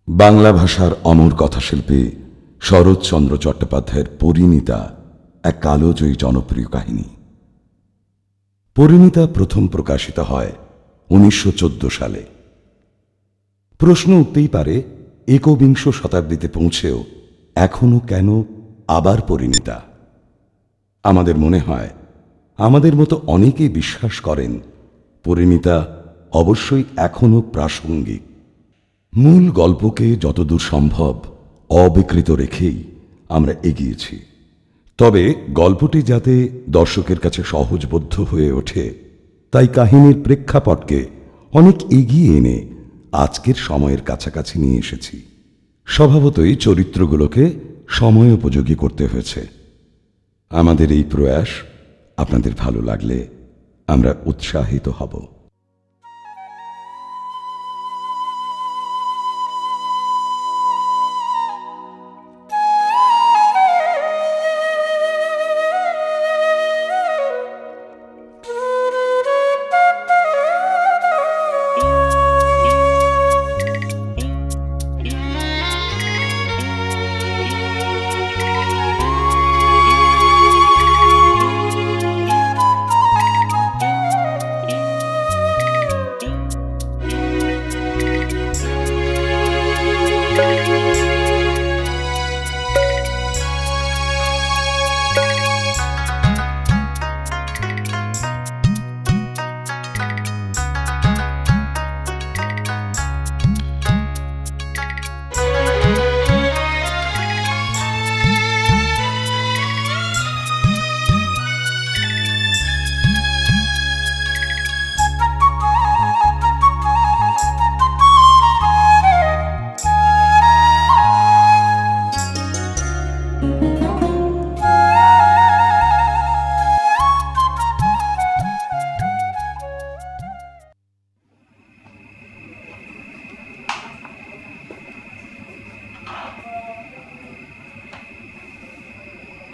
বাংলা ভাষার অমর কথাশিল্পী শরৎচন্দ্র চট্টোপাধ্যায়ের পরিণীতা এক কালোজয়ী জনপ্রিয় কাহিনী। পরিণীতা প্রথম প্রকাশিত হয় 1914 সালে। প্রশ্ন উঠতেই পারে, একবিংশ শতাব্দীতে পৌঁছেও এখনো কেন আবার পরিণীতা? আমাদের মনে হয়, আমাদের মতো অনেকেই বিশ্বাস করেন পরিণীতা অবশ্যই এখনো প্রাসঙ্গিক। মূল গল্পকে যতদূর সম্ভব অবিকৃত রেখেই আমরা এগিয়েছি। তবে গল্পটি যাতে দর্শকের কাছে সহজবোধ্য হয়ে ওঠে, তাই কাহিনীর প্রেক্ষাপটকে অনেক এগিয়ে এনে আজকের সময়ের কাছাকাছি নিয়ে এসেছি। স্বভাবতই চরিত্রগুলোকে সময়োপযোগী করতে হয়েছে। আমাদের এই প্রয়াস আপনাদের ভালো লাগলে আমরা উৎসাহিত হব।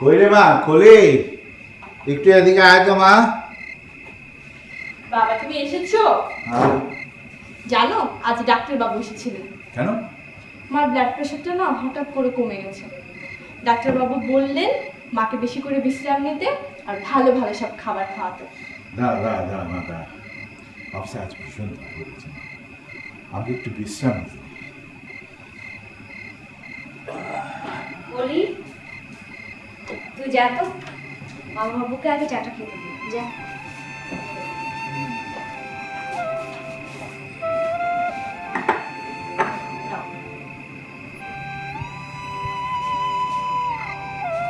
কই রে মা, কলি একটু এদিকে আয় তো মা। বাবা তুমি এসেছো? জানো আজ ডাক্তার বাবু এসেছিলেন। কেন? মার ব্লাড প্রেশারটা না হঠাৎ করে কমে গেছে। ডাক্তার বাবু বললেন মাকে বেশি করে বিশ্রাম নিতে আর ভালো ভালো সব খাবার খাওয়াতে। দাঁড়া মা, দাঁড়া। অবশ্যই আজ ভীষণ ভালো হয়েছে, আমাকে একটু বিশ্রাম দিতে। বলি তুই যা তো, মামা বাবুকে আগে চাটা খেতে দিই, যা।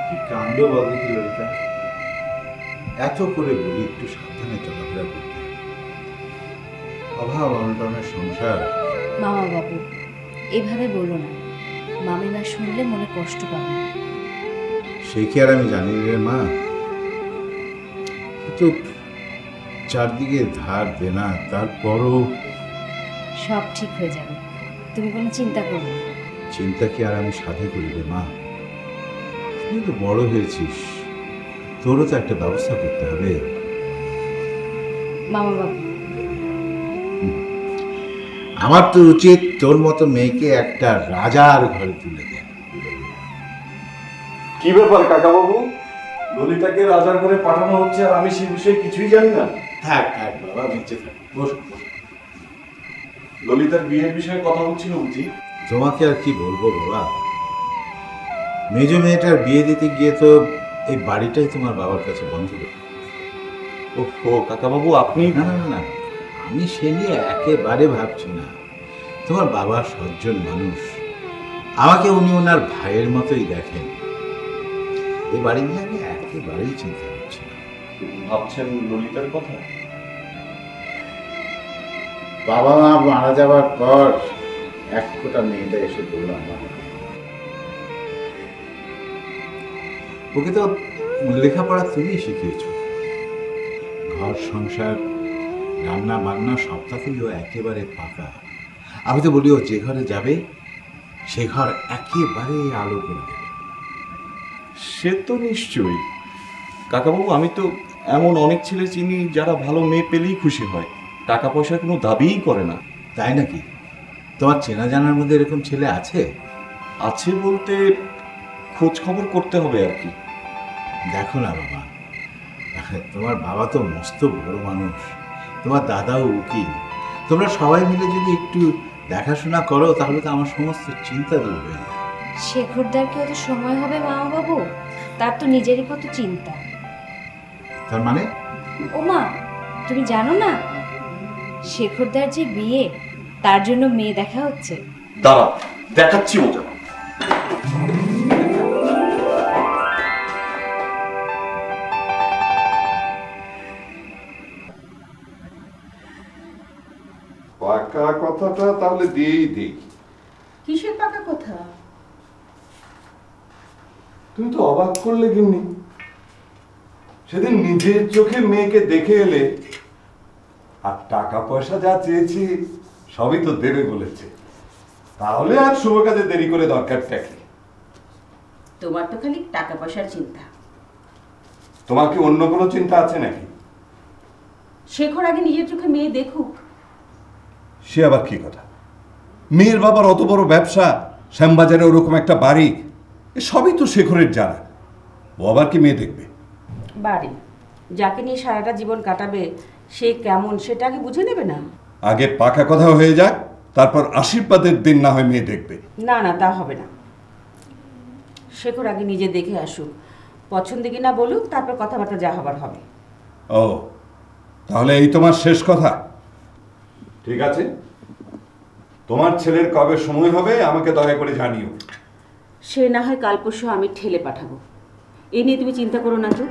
কি কাণ্ড বলো কি ললিতা, এত করে বলি একটু সাবধানে চলাফেরা করতে। অভাব অনটনের সংসার। মামা বাবু এভাবে বলো না, মামিমা শুনলে মনে কষ্ট পাবে। সে কি আর আমি জানি রে মা, কিন্তু চারদিকে ধার দেনা, তারপরও সব ঠিক হয়ে যাবে, তুমি কোনো চিন্তা করো না। চিন্তা কি আর আমি সাথে করি রে মা? তুই তো বড় হয়েছিস, তোরও তো একটা ব্যবস্থা করতে হবে। মামা বাবু আমার তো উচিত তোর মতো মেয়েকে একটা রাজার ঘরে তুলে দেয়। কি ব্যাপার কাকা বাবু, ললিতাকে রাজার ঘরে পাঠানো হচ্ছে আর আমি সেই বিষয়ে কিছুই জানি না? থাক বাবা, বেঁচে থাক, বস। ললিতার বিয়ের বিষয়ে কথা হচ্ছিল বুঝি? তোমাকে আর কি বলবো বাবা, মেজ মেয়েটার বিয়ে দিতে গিয়ে তো এই বাড়িটাই তোমার বাবার কাছে বন্ধ করে। ও কাকা বাবু আপনি? না, আমি সে নিয়ে একেবারে ভাবছি না। তোমার বাবা সজ্জন মানুষ, আমাকে উনি ওনার ভাইয়ের মতোই দেখেন। এই বাড়ি নিয়ে আমি একেবারেই চিন্তা করছি না। ভাবছেন ললিতার কথা? বাবা মা মারা যাওয়ার পর এক ফোঁটা মেয়েটা এসে বলল আমার, ওকে তো লেখাপড়া তুমি শিখিয়েছ, ঘর সংসার রান্না বান্না সবটাতেই ও একেবারে পাকা। আমি তো বলি ও যে ঘরে যাবে সে ঘর একেবারে আলো করে দেবে। সে তো নিশ্চয়ই কাকাবাবু, আমি তো এমন অনেক ছেলে চিনি যারা ভালো মেয়ে পেলেই খুশি হয়, টাকা পয়সার কোনো দাবিই করে না। তাই নাকি? তোমার চেনা জানার মধ্যে এরকম ছেলে আছে? আছে বলতে খোঁজ খবর করতে হবে আর কি। দেখো না বাবা, তোমার বাবা তো মস্ত বড় মানুষ, তোমার দাদাও উকিল, তোমরা সবাই মিলে যদি একটু দেখাশোনা করো তাহলে তো আমার সমস্ত চিন্তা দূর হয়ে যায়। শেখরদার কি অত সময় হবে মামা বাবু? তার তো নিজেরই কত চিন্তা। তার মানে? ও মা, তুমি জানো না শেখরদার যে বিয়ে, তার জন্য মেয়ে দেখা হচ্ছে। দাঁড়া, দেখাচ্ছি ওটা। পাকা কথাটা তাহলে দিয়েই দিই। কিসের পাকা কথা? তুমি তো অবাক করলে গিন্নি, সেদিন নিজের চোখে মেয়েকে দেখে এলে, আর টাকা পয়সা যা চেয়েছি সবই তো দেবে বলেছে, তাহলে আর শুভ কাজে দেরি করে দরকারটা কি? তোমার তো খালি টাকা পয়সার চিন্তা। তোমার কি অন্য কোনো চিন্তা আছে নাকি? শেখর আগে নিজের চোখে মেয়ে দেখুক। সে আবার কি কথা? মেয়ের বাবার অত বড় ব্যবসা, শ্যামবাজারে ওরকম একটা বাড়ি, সবই তো শেখরের জানা। ও আবার কি মেয়ে দেখবে? বাড়ি যাকে নিয়ে সারাটা জীবন কাটাবে সে কেমন সেটা আগে বুঝে নেবে না? আগে পাকা কথা হয়ে যাক, তারপর আশীর্বাদের দিন না হয় মেয়ে দেখবে। না না, তা হবে না। শেখর আগে নিজে দেখে আসুক, পছন্দ কিনা বলুক, তারপর কথাবার্তা যা হবার হবে। ও, তাহলে এই তোমার শেষ কথা? ঠিক আছে, তোমার ছেলের কবে সময় হবে আমাকে দয়া করে জানিও। সে না হয় কাল পরশু আমি ঠেলে পাঠাবো, এই নিয়ে তুমি চিন্তা করো না তো।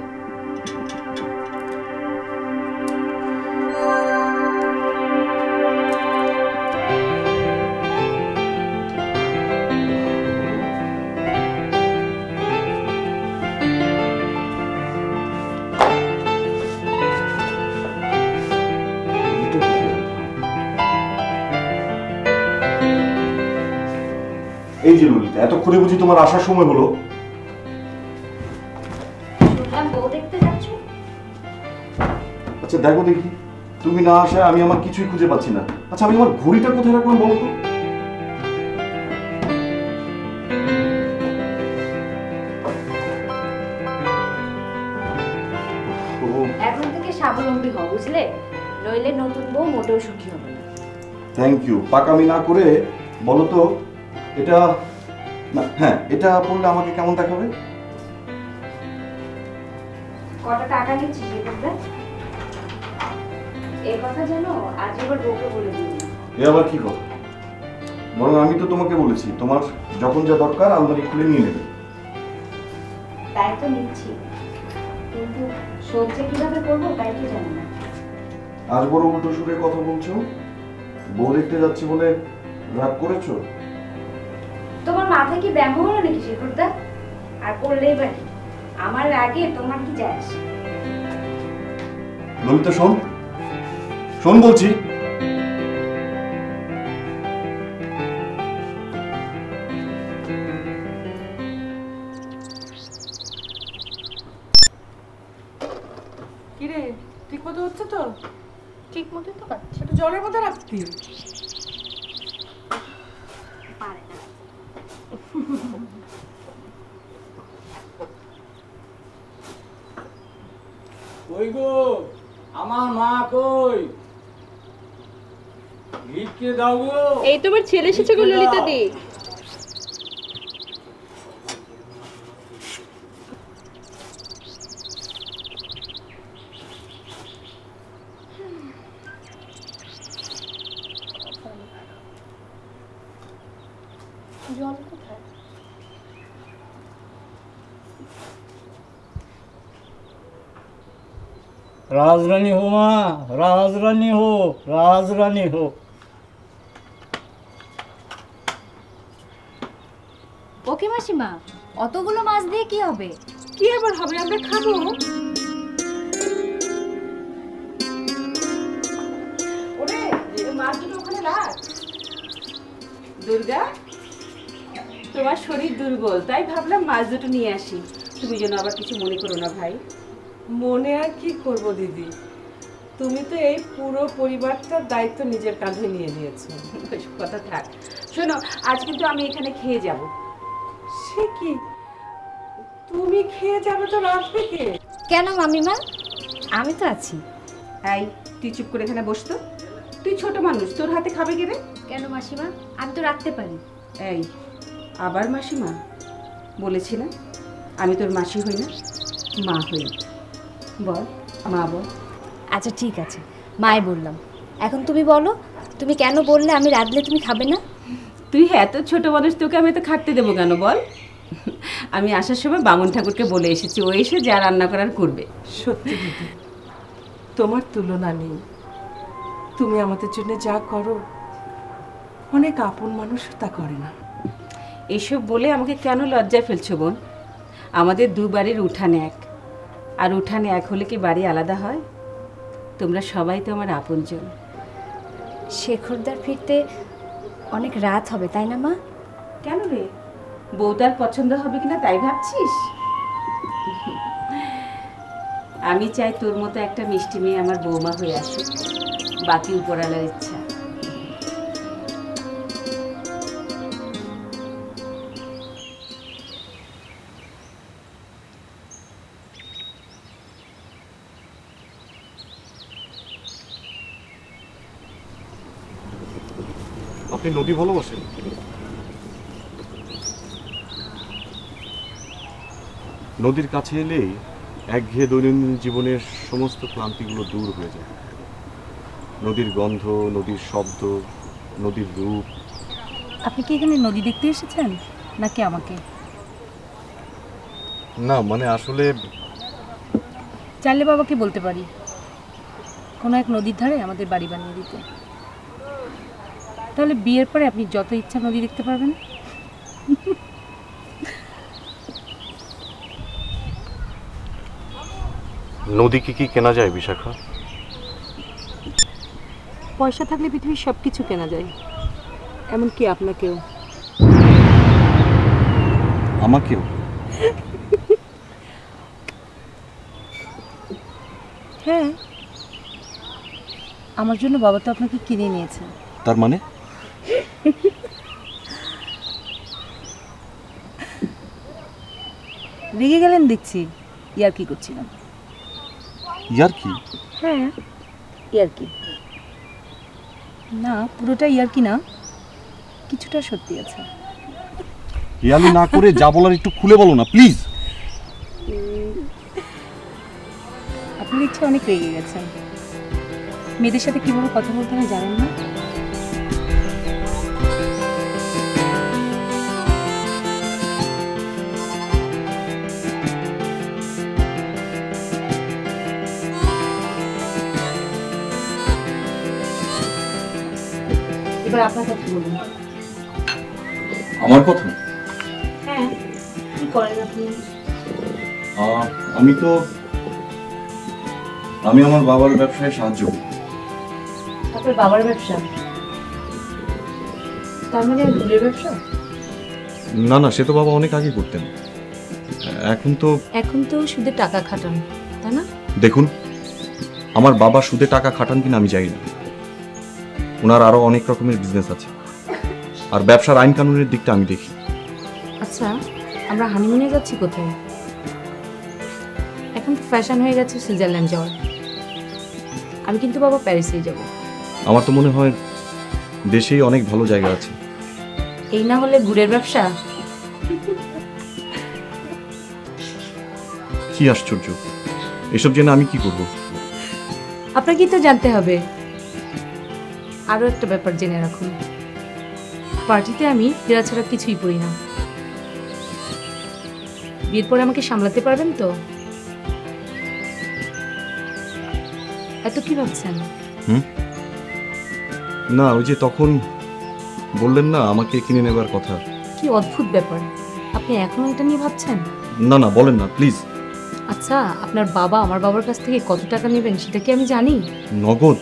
এই যে ললিতা, এতক্ষণে বুঝি তোমার আসার সময় হলো? শুনলাম বউ দেখতে যাচ্ছ। আচ্ছা দেখো দেখি, তুমি না আসায় আমি আমার কিছুই খুঁজে পাচ্ছি না। আচ্ছা আমি আমার ঘড়িটা কোথায় রাখলাম বলো তো? এখন থেকে স্বাবলম্বী হও, বুঝলে? নইলে নতুন বউ মোটেও সুখী হবে না। Thank you. পাকামি না করে বলো তো, এটা না, হ্যাঁ, এটা পড়লে আমাকে কেমন দেখাবে? কত টাকা নিচ্ছিস শেখরদা? এই কথা যেন আজ এবার বউকে বলে দিই। এ আবার কি কথা? বরং আমি তো তোমাকে বলেছি তোমার যখন যা দরকার আলমারি খুলে নিয়ে নেবে। তাই তো নিচ্ছি, কিন্তু সহ্যে কিভাবে করবো তাই তো জানি না। আজ বড় উল্টো সুরে কথা বলছো। বউ দেখতে যাচ্ছি বলে রাগ করেছো? তোমার মাথায় কি ব্যামো হলো নাকি শেখরদা? আর করলেই বা কি? আমার রাগে তোমার কি যায় আসে? ললিতা শোন, শোন বলছি। কিরে, ঠিক মতো হচ্ছে তো? ঠিক মতোই তো পাচ্ছি। একটু জলের মধ্যে রাখতি। পারে না। কই গো, আমার মা কই? ভিক্ষে দাও গো। এই তোমার ছেলে এসেছে গো ললিতা দি। জল কোথায়? রাজরানী হো মা, রাজরানী হো, রাজরানী হো। ওকে মাসিমা, অতগুলো মাছ দিয়ে কি হবে? কি আবার হবে, আমরা খাবো। ওরে, মাছগুলো ওখানে রাখ। দুর্গা, তোমার শরীর দুর্বল, তাই ভাবলাম মাছ দুটো নিয়ে আসি। তুমি যেন আবার কিছু মনে করো না ভাই। মনে আর কি করব দিদি, তুমি তো এই পুরো পরিবারটার দায়িত্ব নিজের কাঁধে নিয়ে নিয়েছো। ওইসব কথা থাক। শোনো, আজ কিন্তু আমি এখানে খেয়ে যাব। সে কি, তুমি খেয়ে যাবে তো রাখবে কে? কেন মামিমা, আমি তো আছি। এই, তুই চুপ করে এখানে বসতো। তুই ছোট মানুষ, তোর হাতে খাবে কে রে? কেন মাসিমা, আমি তো রাখতে পারি। এই, আবার মাসিমা? বলেছি না আমি তোর মাসি হই না, মা হই। বল মা, বল। আচ্ছা ঠিক আছে, মাই বললাম। এখন তুমি বলো, তুমি কেন বললে আমি রাঁধলে তুমি খাবে না? তুই এত ছোট মানুষ, তোকে আমি তো খাটতে দেবো কেন বল? আমি আসার সময় বামুন ঠাকুরকে বলে এসেছি, ও এসে যা রান্না করার করবে। সত্যি দিদি, তোমার তুলনা নেই। তুমি আমাদের জন্য যা করো, অনেক আপন মানুষও তা করে না। এসব বলে আমাকে কেন লজ্জায় ফেলছো বোন? আমাদের দু বাড়ির উঠানে এক, আর উঠানে এক হলে কি বাড়ি আলাদা হয়? তোমরা সবাই তো আমার আপনজন। শেখরদার ফিরতে অনেক রাত হবে, তাই না মা? কেন রে, বউটার পছন্দ হবে কিনা তাই ভাবছিস? আমি চাই তোর মতো একটা মিষ্টি মেয়ে আমার বৌমা হয়ে আসুক, বাকি উপরওয়ালার ইচ্ছা। আপনি নদী ভালোবাসেন? নদীর কাছে এলেই একঘেয়ে দৈনন্দিন জীবনের সমস্ত ক্লান্তিগুলো দূর হয়ে যায়। নদীর গন্ধ, নদীর শব্দ, নদীর রূপ। আপনি কি এখানে নদী দেখতে এসেছেন নাকি আমাকে? না মানে আসলে চাইলে বাবাকে বলতে পারি কোনো এক নদীর ধারে আমাদের বাড়ি বানিয়ে দিতে। তাহলে বিয়ের পরে আপনি যত ইচ্ছা নদী দেখতে পারবেন। নদী কি কেনা যায় বিশাখা? পয়সা থাকলে পৃথিবীর সব কিছু কেনা যায়, এমনকি আপনাকেও। আমাকেও? হ্যাঁ, আমার জন্য বাবা তো আপনাকে কিনে নিয়েছে। তার মানে? রেগে গেলেন দেখছি। ইয়ার কি করছিলাম? ইয়ার কি? হ্যাঁ, ইয়ার কি না, পুরোটা ইয়ার কি না, কিছুটা সত্যি আছে। ইয়ালি না করে যা বলার একটু খুলে বলো না প্লিজ। আপনি দেখছি অনেক রেগে গেছেন। মেয়েদের সাথে কিভাবে কথা বলতে হয় জানেন না? এবার আপনার কথা বলুন। আমার কথা? হ্যাঁ, কি করেন আপনি? আমি আমার বাবার ব্যবসায় সাহায্য করি। আপনার বাবার ব্যবসা? তার মানে দুধের ব্যবসা? না না, সে তো বাবা অনেক আগে করতেন। এখন তো সুদে টাকা খাটান, তাই না? দেখুন, আমার বাবা সুদে টাকা খাটান কিনা আমি জানি না। ওনার আরো অনেক রকমের বিজনেস আছে, আর ব্যবসার আইন কানুনের দিকটা আমি দেখি। আচ্ছা, আমরা হানিমুনে যাচ্ছি কোথায়? এখন তো ফ্যাশন হয়ে গেছে সুইজারল্যান্ড যাওয়ার। আমি কিন্তু বাবা প্যারিসেই যাব। আমার তো মনে হয় দেশেই অনেক ভালো জায়গা আছে। এই না হলে গুড়ের ব্যবসা? কি আশ্চর্য, এসব জেনে আমি কি করব? আপনাকে তো জানতে হবে। আরও একটা ব্যাপার জেনে রাখুন, পার্টিতে আমি হীরা ছাড়া কিছুই পড়ি না। বিয়ের পরে আমাকে সামলাতে পারবেন তো? এত কি ভাবছেন? না, ওই যে তখন বললেন না আমাকে কিনে নেবার কথা। কি অদ্ভুত ব্যাপার, আপনি এখনো এটা নিয়ে ভাবছেন? না না, বলেন না প্লিজ। আচ্ছা, আপনার বাবা আমার বাবার কাছ থেকে কত টাকা নেবেন সেটা কি আমি জানি? নগদ?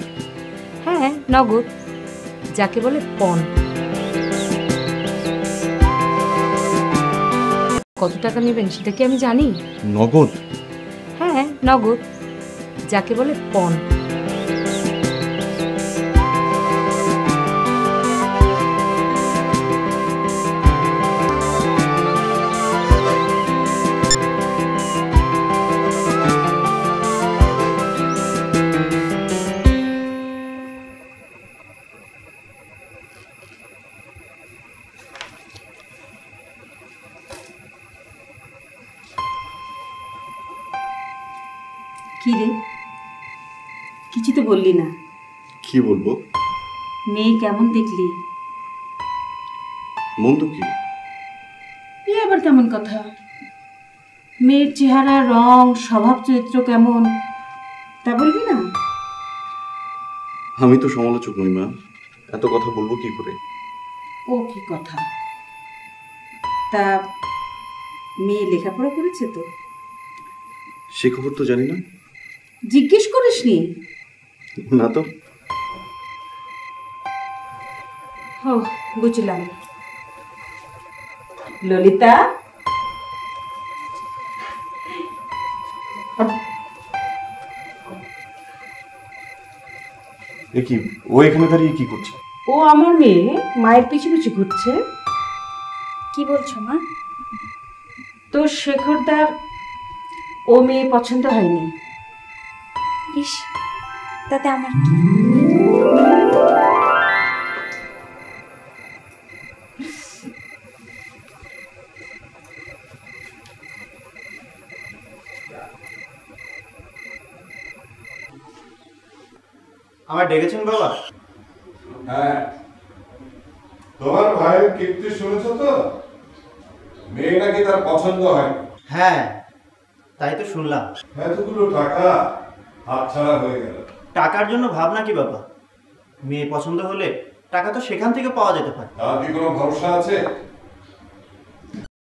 হ্যাঁ, নগদ, যাকে বলে পণ। কত টাকা নেবেন সেটা কি আমি জানি? নগদ? হ্যাঁ, নগদ, যাকে বলে পণ। কি রে, কিছু তো বললি না। কি বলবো? মেয়ে কেমন দেখলি? মন্দ কি? এ আবার কেমন কথা? মেয়ের চেহারা, রং, স্বভাব চরিত্র কেমন তা বলবি না? আমি তো সমালোচক নই মা, এত কথা বলবো কি করে? ও কি কথা? তা মেয়ে লেখাপড়া করেছে তো? সে খবর তো জানি না। জিজ্ঞেস করিসনি? না তো। ও বুঝলাম। ললিতা, এ কি, ও এখানে দাঁড়িয়ে কি করছে? ও আমার মেয়ে মায়ের পিছু পিছু ঘুরছে। কি বলছো মা? তোর শেখরদার ও মেয়ে পছন্দ হয়নি। ইস, তাতে আমার কি? আমার ডেকেছেন বাবা? হ্যাঁ, তোমার ভাইয়ের কীর্তি শুনেছো তো? মেয়ে নাকি তার পছন্দ হয়। হ্যাঁ, তাই তো শুনলাম। এতগুলো টাকা হাতছাড়া হয়ে গেল। টাকার জন্য ভাবনা কি বাবা? মেয়ে পছন্দ হলে টাকা তো সেখান থেকে পাওয়া যেতে পারে। তার কি কোনো ভরসা আছে?